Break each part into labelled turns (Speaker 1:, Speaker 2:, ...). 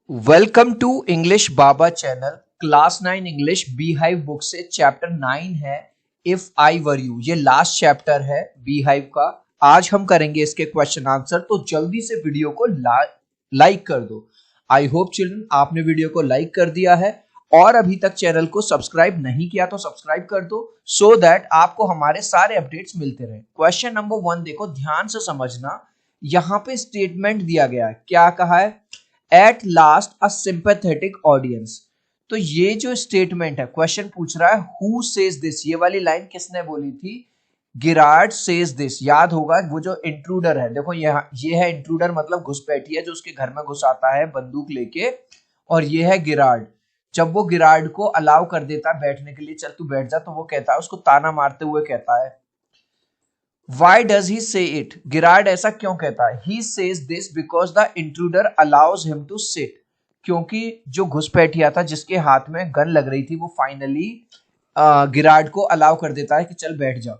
Speaker 1: Welcome to English Baba channel. Class 9 English beehive book से chapter 9 है if I were you. ये last chapter है beehive का। आज हम करेंगे इसके क्वेश्चन आंसर, तो जल्दी से वीडियो को लाइक कर दो। आई होप चिल्ड्रन आपने वीडियो को लाइक कर दिया है और अभी तक चैनल को सब्सक्राइब नहीं किया तो सब्सक्राइब कर दो सो दैट आपको हमारे सारे अपडेट्स मिलते रहे। क्वेश्चन नंबर 1 देखो, ध्यान से समझना। यहाँ पे स्टेटमेंट दिया गया है, क्या कहा है? At last a sympathetic audience. तो ये जो स्टेटमेंट है, क्वेश्चन पूछ रहा है हु सेज दिस। ये वाली लाइन किसने बोली थी? गिरार्ड सेज दिस। याद होगा वो जो इंट्रूडर है, देखो ये है इंट्रूडर, मतलब घुसपैठिया जो उसके घर में घुस आता है बंदूक लेके, और ये है गिरार्ड। जब वो गिरार्ड को अलाउ कर देता है बैठने के लिए, चल तू बैठ जा, तो वो कहता है, उसको ताना मारते हुए कहता है, Why does he say it? गिरार्ड ऐसा क्यों कहता है? He says this because the intruder allows him to sit. क्योंकि जो घुसपैठिया था जिसके हाथ में गन लग रही थी, वो फाइनली गिरार्ड को अलाउ कर देता है कि चल बैठ जा।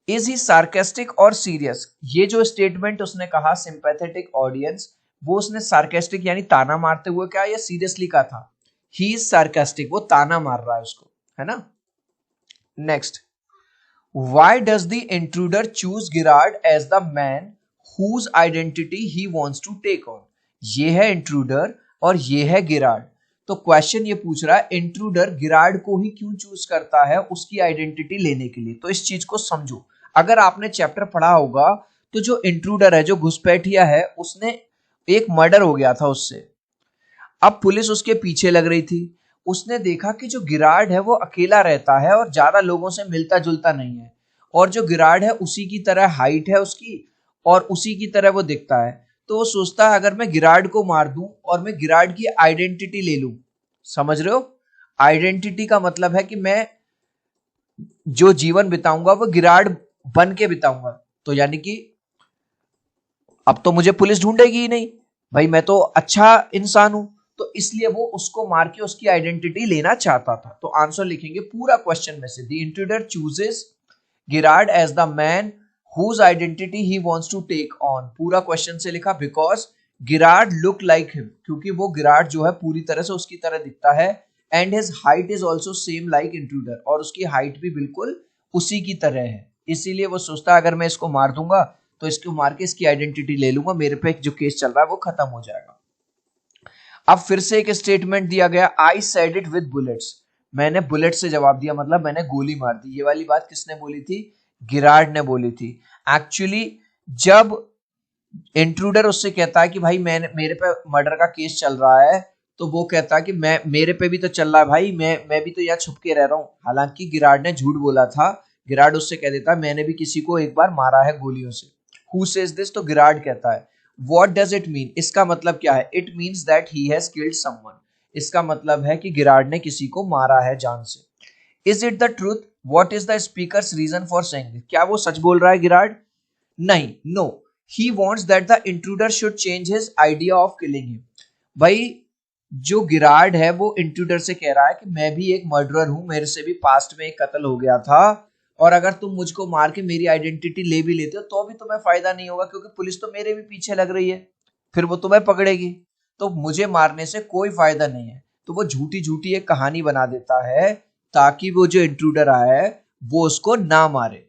Speaker 1: Is he sarcastic और सीरियस? ये जो स्टेटमेंट उसने कहा सिंपैथेटिक ऑडियंस, वो उसने सार्केस्टिक यानी ताना मारते हुए कहा या सीरियसली कहा था? He is sarcastic, वो ताना मार रहा है उसको, है ना। Next, Why does the intruder choose Girard as the man whose identity he wants to take on? ये है इंट्रूडर और ये है गिरार्ड। तो क्वेश्चन ये पूछ रहा है इंट्रूडर गिरार्ड को ही क्यों चूज करता है उसकी आइडेंटिटी लेने के लिए। तो इस चीज को समझो। अगर आपने चैप्टर पढ़ा होगा तो जो इंट्रूडर है, जो घुसपैठिया है, उसने एक मर्डर हो गया था उससे। अब पुलिस उसके पीछे लग रही थी। उसने देखा कि जो गिरार्ड है वो अकेला रहता है और ज्यादा लोगों से मिलता जुलता नहीं है, और जो गिरार्ड है उसी की तरह हाइट है उसकी और उसी की तरह वो दिखता है। तो वो सोचता है अगर मैं गिरार्ड को मार दूं और मैं गिरार्ड की आइडेंटिटी ले लूं। समझ रहे हो? आइडेंटिटी का मतलब है कि मैं जो जीवन बिताऊंगा वो गिरार्ड बन के बिताऊंगा। तो यानी कि अब तो मुझे पुलिस ढूंढेगी ही नहीं, भाई मैं तो अच्छा इंसान हूं। तो इसलिए वो उसको मार के उसकी आइडेंटिटी लेना चाहता था। तो आंसर लिखेंगे पूरा क्वेश्चन में से, the intruder chooses Girard as the man whose identity he wants to take on. पूरा क्वेश्चन से लिखा because Girard look like him, क्योंकि वो गिरार्ड जो है पूरी तरह से उसकी तरह दिखता है। And his height is also same like intruder, और उसकी हाइट भी बिल्कुल उसी की तरह है। इसीलिए वो सोचता है अगर मैं इसको मार दूंगा तो इसको मार के इसकी आइडेंटिटी ले लूंगा, मेरे पे जो केस चल रहा है वो खत्म हो जाएगा। अब फिर से एक स्टेटमेंट दिया गया, I said it with bullets. मैंने बुलेट से जवाब दिया, मतलब मैंने गोली मार दी। ये वाली बात किसने बोली थी? गिरार्ड ने बोली थी। एक्चुअली जब इंट्रूडर उससे कहता है कि भाई मैंने, मेरे पे मर्डर का केस चल रहा है, तो वो कहता है कि मैं, मेरे पे भी तो चल रहा है भाई, मैं भी तो यहाँ छुप के रह रहा हूँ। हालांकि गिरार्ड ने झूठ बोला था। गिरार्ड उससे कह देता है मैंने भी किसी को एक बार मारा है गोलियों से। Who says this? तो गिरार्ड कहता है। What does it mean? इसका मतलब क्या है? It means that he has killed someone. इसका मतलब है कि गिरार्ड ने किसी को मारा है जान से। Is it the truth? What is the speaker's reason for saying this? क्या वो सच बोल रहा है गिरार्ड? नहीं, no. He wants that the intruder should change his idea of killing him. भाई जो गिरार्ड है वो इंट्रूडर से कह रहा है कि मैं भी एक मर्डरर हूं, मेरे से भी पास्ट में एक कत्ल हो गया था, और अगर तुम मुझको मार के मेरी आइडेंटिटी ले भी लेते हो तो भी तुम्हें फायदा नहीं होगा, क्योंकि पुलिस तो मेरे भी पीछे लग रही है, फिर वो तुम्हें पकड़ेगी। तो मुझे मारने से कोई फायदा नहीं है। तो वो झूठी झूठी एक कहानी बना देता है ताकि वो जो इंट्रूडर आया है वो उसको ना मारे।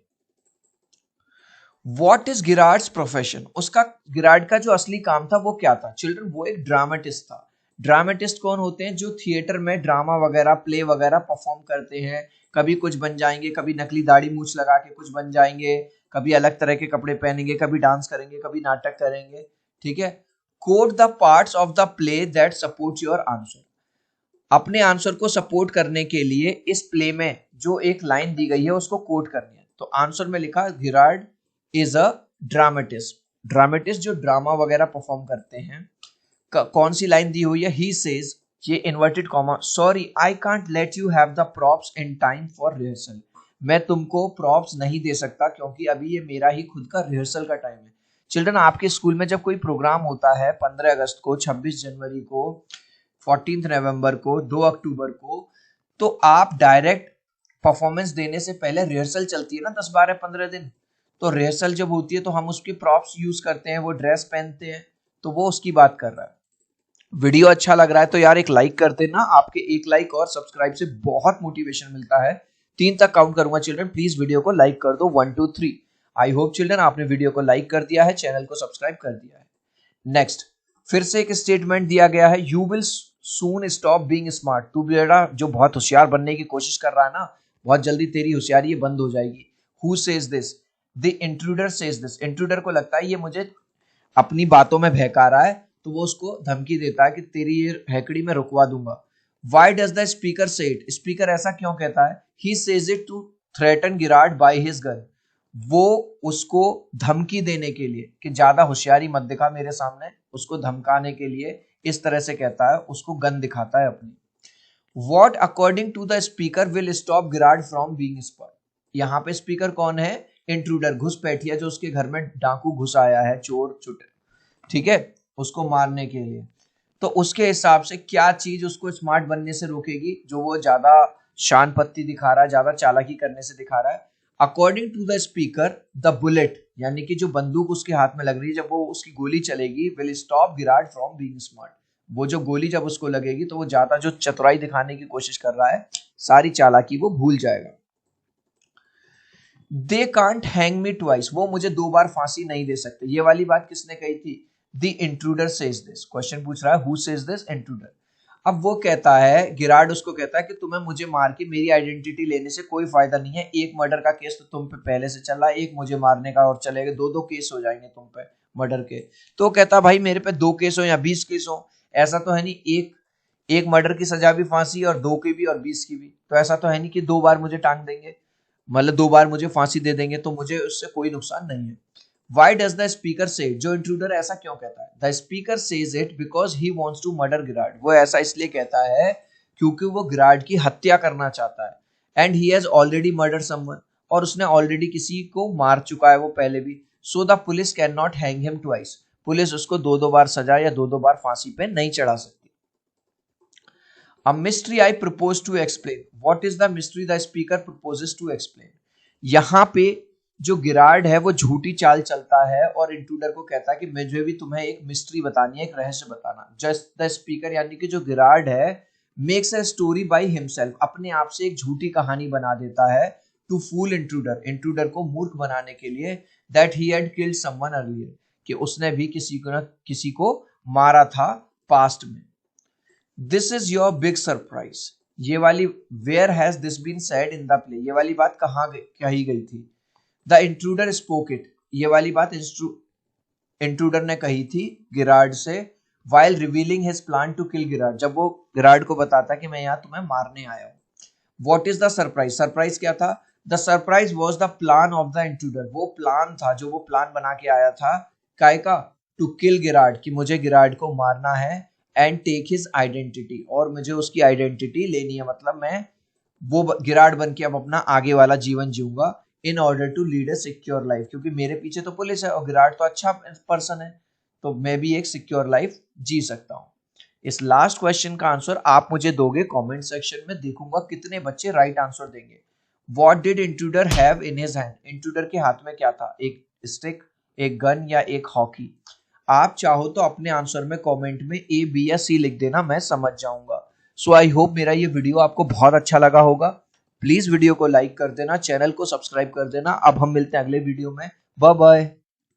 Speaker 1: What is Girard's profession? उसका, गिरार्ड का जो असली काम था वो क्या था चिल्ड्रन? वो एक ड्रामेटिस्ट था। ड्रामेटिस्ट कौन होते हैं? जो थिएटर में ड्रामा वगैरह, प्ले वगैरह परफॉर्म करते हैं। कभी कुछ बन जाएंगे, कभी नकली दाढ़ी मूछ लगा के कुछ बन जाएंगे, कभी अलग तरह के कपड़े पहनेंगे, कभी डांस करेंगे, कभी नाटक करेंगे। ठीक है। Quote the parts of the play that support your answer. अपने आंसर को सपोर्ट करने के लिए इस प्ले में जो एक लाइन दी गई है उसको कोट करनी है। तो आंसर में लिखा गिरार्ड इज अ ड्रामेटिस्ट। ड्रामेटिस्ट जो ड्रामा वगैरह परफॉर्म करते हैं। कौन सी लाइन दी हुई है? ही सेज, ये inverted comma, sorry I can't let you have the props in time for rehearsal. मैं तुमको प्रॉप्स नहीं दे सकता क्योंकि अभी ये मेरा ही खुद का रिहर्सल का टाइम है। चिल्ड्रन, आपके स्कूल में जब कोई प्रोग्राम होता है 15 अगस्त को, 26 जनवरी को, 14 नवंबर को, 2 अक्टूबर को, तो आप डायरेक्ट परफॉर्मेंस देने से पहले रिहर्सल चलती है ना 10 12 15 दिन। तो रिहर्सल जब होती है तो हम उसकी प्रॉप्स यूज करते हैं, वो ड्रेस पहनते हैं। तो वो उसकी बात कर रहा है। वीडियो अच्छा लग रहा है तो यार एक लाइक कर देना, आपके एक लाइक और सब्सक्राइब से बहुत मोटिवेशन मिलता है। 3 तक काउंट करूंगा चिल्ड्रन, प्लीज वीडियो को लाइक कर दो, 1 2 3। आई होप चिल्ड्रन आपने वीडियो को लाइक कर दिया है, चैनल को सब्सक्राइब कर दिया है। नेक्स्ट, फिर से एक स्टेटमेंट दिया गया है, you will soon stop being smart. तू बेटा जो बहुत होशियार बनने की कोशिश कर रहा है ना, बहुत जल्दी तेरी होशियारी ये बंद हो जाएगी। Who says this? The intruder says this. Intruder को लगता है ये मुझे अपनी बातों में बहका रहा है, तो वो उसको धमकी देता है कि तेरी ये हैकड़ी में रुकवा दूंगा। Why does the speaker say it? Speaker ऐसा क्यों कहता है? He says it to threaten Girard by his gun. वो उसको धमकी देने के लिए कि ज्यादा होशियारी मत दिखा मेरे सामने, उसको धमकाने के लिए इस तरह से कहता है, उसको गन दिखाता है अपनी। What according to the speaker will stop Girard from being spot? यहाँ पे स्पीकर कौन है? इंट्रूडर, घुसपैठिया जो उसके घर में डाकू घुस आया है, चोर चुटे, ठीक है, उसको मारने के लिए। तो उसके हिसाब से क्या चीज उसको स्मार्ट बनने से रोकेगी, जो वो ज्यादा शान पत्ती दिखा रहा है, ज्यादा चालाकी करने से दिखा रहा है? According to the speaker the bullet, यानी कि जो बंदूक उसके हाथ में लग रही है, जब वो उसकी गोली चलेगी, will stop Girard from being smart. वो जो गोली जब उसको लगेगी तो वो ज्यादा जो चतुराई दिखाने की कोशिश कर रहा है, सारी चालाकी वो भूल जाएगा। They can't hang me twice, वो मुझे 2 बार फांसी नहीं दे सकते। ये वाली बात किसने कही थी? The intruder says this. Question पूछ रहा है हु सेज दिस? इंट्रूडर। अब वो कहता है, गिराड उसको कहता है कि तुम्हें मुझे मार के मेरी आइडेंटिटी लेने से कोई फायदा नहीं है। एक मर्डर का केस तो तुम पे पहले से चल रहा है, एक मुझे मारने का और चलेगा, 2 केस हो जाएंगे तुम पे मर्डर के। तो कहता भाई मेरे पे 2 केस हो या 20 केस हो, ऐसा तो है नहीं एक मर्डर की सजा भी फांसी और 2 की भी और 20 की भी, तो ऐसा तो है नहीं कि 2 बार मुझे टांग देंगे, मतलब 2 बार मुझे फांसी दे देंगे, तो मुझे उससे कोई नुकसान नहीं है। Why does the speaker say it? जो इंट्रूडर ऐसा क्यों कहता है? The speaker says it because he wants to murder गिराड। वो ऐसा इसलिए कहता है क्योंकि वो गिराड की हत्या करना चाहता है। And he has already murdered someone, और उसने ऑलरेडी किसी को मार चुका है वो पहले भी। So the police cannot hang him twice। Police उसको 2 बार सजा या 2 बार फांसी पे नहीं चढ़ा सकती। A mystery I propose to explain. What is the mystery the speaker proposes to explain? यहाँ पे जो गिराड है वो झूठी चाल चलता है और इंट्रूडर को कहता है कि मुझे भी तुम्हें एक मिस्ट्री बतानी है, एक रहस्य बताना। जस्ट द स्पीकर, यानी कि जो गिराड है, makes a story by himself, अपने आप से एक झूठी कहानी बना देता है, टू फूल इंट्रूडर, इंट्रूडर को मूर्ख बनाने के लिए, that he had killed someone earlier, कि उसने भी किसी को मारा था पास्ट में। This is your big surprise. ये वाली where has this been said in the play, ये वाली बात कहाँ कही गई थी? द इंट्रूडर स्पोक इट, ये वाली बात इंट्रूडर ने कही थी गिराड से, while revealing his plan to kill Girard, जब वो गिराड को बताता कि मैं यहाँ तुम्हें मारने आया हूँ। What is the surprise? Surprise क्या था? The surprise was the plan of the intruder, वो प्लान था जो वो प्लान बना के आया था, काय का? टू किल गिराड, कि मुझे गिराड को मारना है, एंड टेक हिज आइडेंटिटी, और मुझे उसकी आइडेंटिटी लेनी है, मतलब मैं वो गिराड बन के अब अपना आगे वाला जीवन जीऊंगा, in order to lead a secure life, क्योंकि मेरे पीछे तो पुलिस है और गिराड तो अच्छा पर्सन है, तो मैं भी एक सिक्योर लाइफ जी सकता हूँ। इस लास्ट क्वेश्चन का आंसर आप मुझे दोगे कमेंट सेक्शन में, देखूंगा कितने बच्चे राइट आंसर देंगे। What did intruder have in his hand? Intruder के हाथ में क्या था? एक स्टिक, एक गन या एक हॉकी? आप चाहो तो अपने आंसर में कमेंट में ए, बी या सी लिख देना, मैं समझ जाऊंगा। सो आई होप मेरा ये वीडियो आपको बहुत अच्छा लगा होगा। प्लीज वीडियो को लाइक कर देना, चैनल को सब्सक्राइब कर देना। अब हम मिलते हैं अगले वीडियो में। Bye bye.